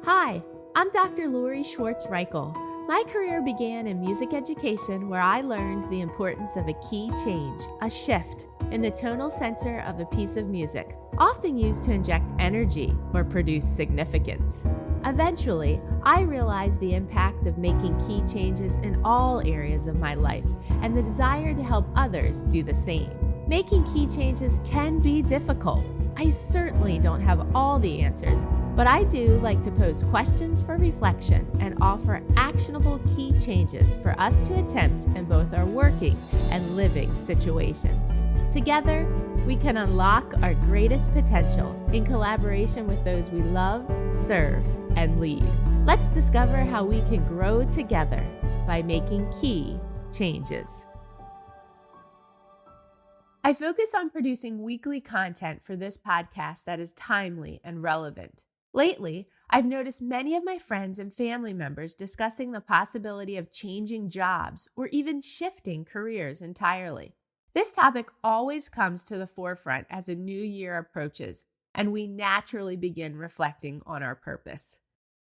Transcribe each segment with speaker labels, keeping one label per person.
Speaker 1: Hi, I'm Dr. Lori Schwartz-Reichel. My career began in music education where I learned the importance of a key change, a shift, in the tonal center of a piece of music, often used to inject energy or produce significance. Eventually, I realized the impact of making key changes in all areas of my life and the desire to help others do the same. Making key changes can be difficult. I certainly don't have all the answers, but I do like to pose questions for reflection and offer actionable key changes for us to attempt in both our working and living situations. Together, we can unlock our greatest potential in collaboration with those we love, serve, and lead. Let's discover how we can grow together by making key changes. I focus on producing weekly content for this podcast that is timely and relevant. Lately, I've noticed many of my friends and family members discussing the possibility of changing jobs or even shifting careers entirely. This topic always comes to the forefront as a new year approaches, and we naturally begin reflecting on our purpose.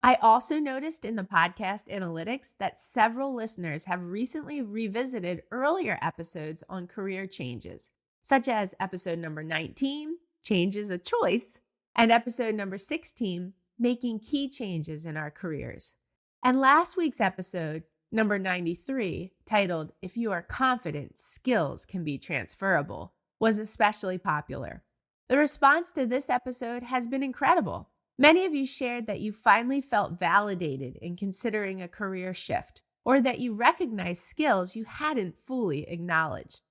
Speaker 1: I also noticed in the podcast analytics that several listeners have recently revisited earlier episodes on career changes, such as episode number 19, Change is a Choice, and episode number 16, Making Key Changes in Our Careers. And last week's episode, number 93, titled If You Are Confident, Skills Can Be Transferable, was especially popular. The response to this episode has been incredible. Many of you shared that you finally felt validated in considering a career shift, or that you recognized skills you hadn't fully acknowledged.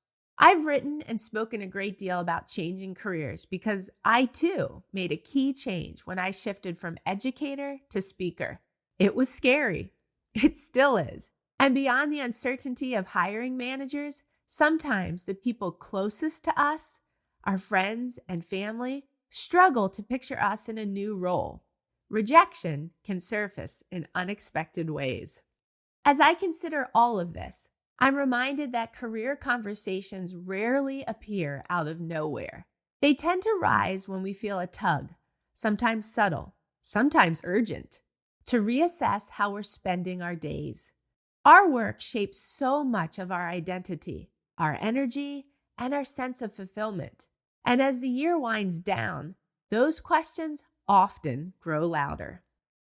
Speaker 1: I've written and spoken a great deal about changing careers because I too made a key change when I shifted from educator to speaker. It was scary. It still is. And beyond the uncertainty of hiring managers, sometimes the people closest to us, our friends and family, struggle to picture us in a new role. Rejection can surface in unexpected ways. As I consider all of this, I'm reminded that career conversations rarely appear out of nowhere. They tend to rise when we feel a tug, sometimes subtle, sometimes urgent, to reassess how we're spending our days. Our work shapes so much of our identity, our energy, and our sense of fulfillment. And as the year winds down, those questions often grow louder.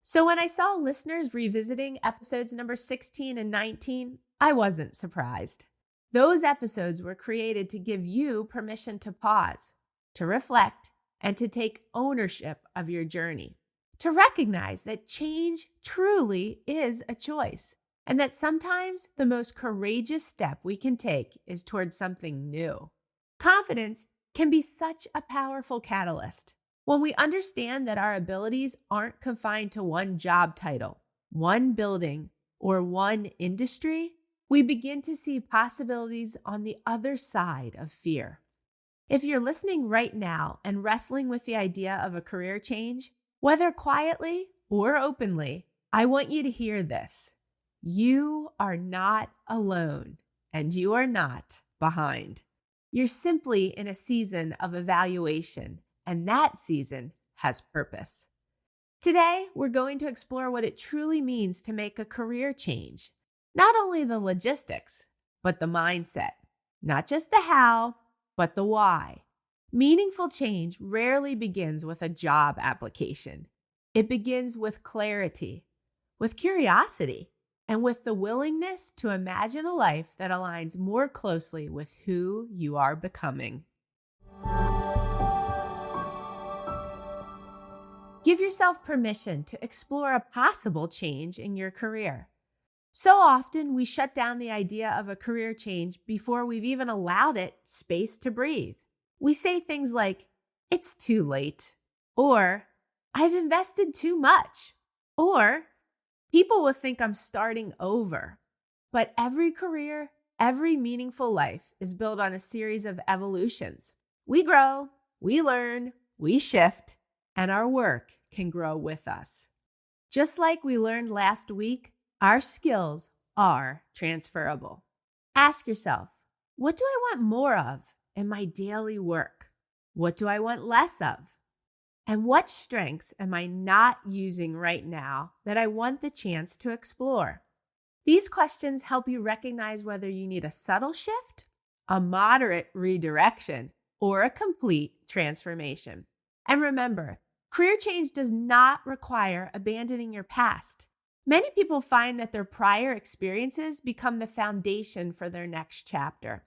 Speaker 1: So when I saw listeners revisiting episodes number 16 and 19, I wasn't surprised. Those episodes were created to give you permission to pause, to reflect, and to take ownership of your journey. To recognize that change truly is a choice, and that sometimes the most courageous step we can take is towards something new. Confidence can be such a powerful catalyst. When we understand that our abilities aren't confined to one job title, one building, or one industry, we begin to see possibilities on the other side of fear. If you're listening right now and wrestling with the idea of a career change, whether quietly or openly, I want you to hear this. You are not alone, and you are not behind. You're simply in a season of evaluation, and that season has purpose. Today, we're going to explore what it truly means to make a career change. Not only the logistics, but the mindset. Not just the how, but the why. Meaningful change rarely begins with a job application. It begins with clarity, with curiosity, and with the willingness to imagine a life that aligns more closely with who you are becoming. Give yourself permission to explore a possible change in your career. So often, we shut down the idea of a career change before we've even allowed it space to breathe. We say things like, it's too late, or I've invested too much, or people will think I'm starting over. But every career, every meaningful life is built on a series of evolutions. We grow, we learn, we shift, and our work can grow with us. Just like we learned last week, our skills are transferable. Ask yourself, what do I want more of in my daily work? What do I want less of? And what strengths am I not using right now that I want the chance to explore? These questions help you recognize whether you need a subtle shift, a moderate redirection, or a complete transformation. And remember, career change does not require abandoning your past. Many people find that their prior experiences become the foundation for their next chapter.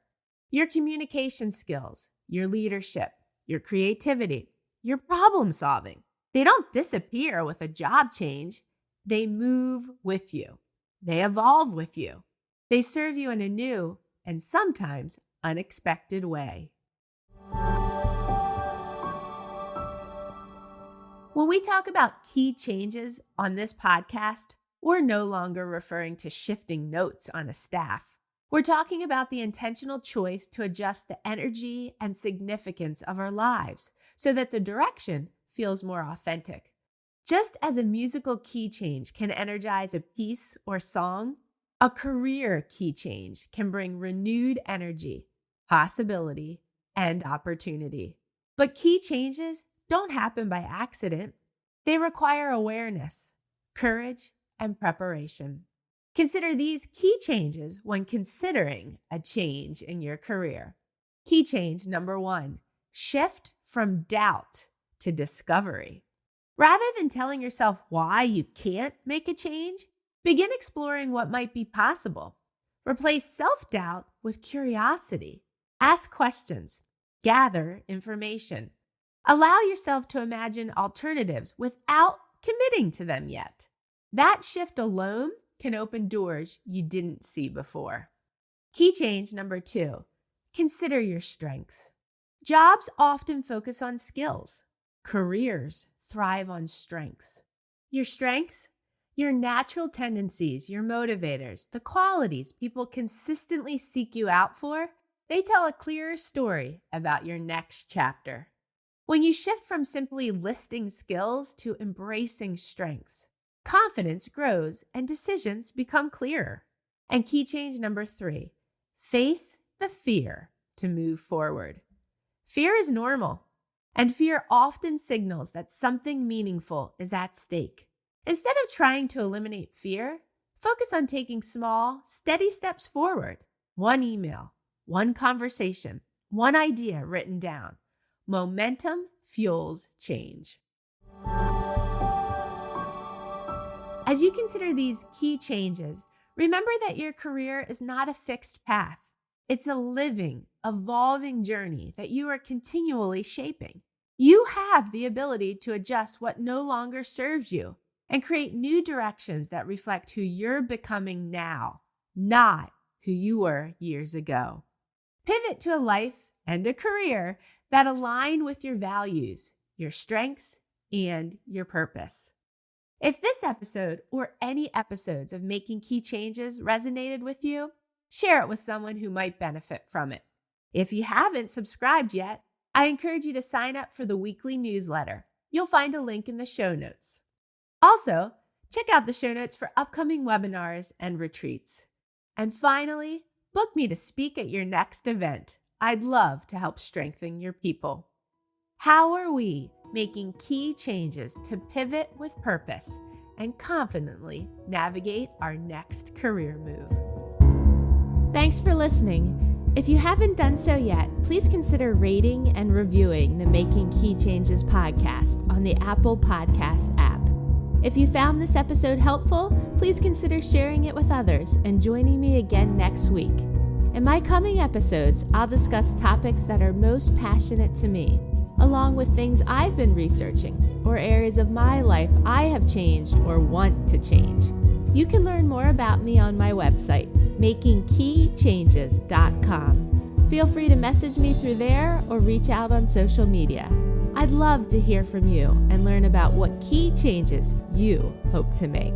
Speaker 1: Your communication skills, your leadership, your creativity, your problem solving, they don't disappear with a job change. They move with you. They evolve with you. They serve you in a new and sometimes unexpected way. When we talk about key changes on this podcast, we're no longer referring to shifting notes on a staff. We're talking about the intentional choice to adjust the energy and significance of our lives so that the direction feels more authentic. Just as a musical key change can energize a piece or song, a career key change can bring renewed energy, possibility, and opportunity. But key changes don't happen by accident. They require awareness, courage, and preparation. Consider these key changes when considering a change in your career. Key change number 1, shift from doubt to discovery. Rather than telling yourself why you can't make a change, begin exploring what might be possible. Replace self-doubt with curiosity. Ask questions. Gather information. Allow yourself to imagine alternatives without committing to them yet. That shift alone can open doors you didn't see before. Key change number 2, consider your strengths. Jobs often focus on skills. Careers thrive on strengths. Your strengths? Your natural tendencies, your motivators, the qualities people consistently seek you out for, they tell a clearer story about your next chapter. When you shift from simply listing skills to embracing strengths, confidence grows and decisions become clearer. And key change number 3, face the fear to move forward. Fear is normal, and fear often signals that something meaningful is at stake. Instead of trying to eliminate fear, focus on taking small, steady steps forward. One email, one conversation, one idea written down. Momentum fuels change. As you consider these key changes, remember that your career is not a fixed path. It's a living, evolving journey that you are continually shaping. You have the ability to adjust what no longer serves you and create new directions that reflect who you're becoming now, not who you were years ago. Pivot to a life and a career that align with your values, your strengths, and your purpose. If this episode or any episodes of Making Key Changes resonated with you, share it with someone who might benefit from it. If you haven't subscribed yet, I encourage you to sign up for the weekly newsletter. You'll find a link in the show notes. Also, check out the show notes for upcoming webinars and retreats. And finally, book me to speak at your next event. I'd love to help strengthen your people. How are we making key changes to pivot with purpose and confidently navigate our next career move? Thanks for listening. If you haven't done so yet, please consider rating and reviewing the Making Key Changes podcast on the Apple Podcast app. If you found this episode helpful, please consider sharing it with others and joining me again next week. In my coming episodes, I'll discuss topics that are most passionate to me, along with things I've been researching or areas of my life I have changed or want to change. You can learn more about me on my website, makingkeychanges.com. Feel free to message me through there or reach out on social media. I'd love to hear from you and learn about what key changes you hope to make.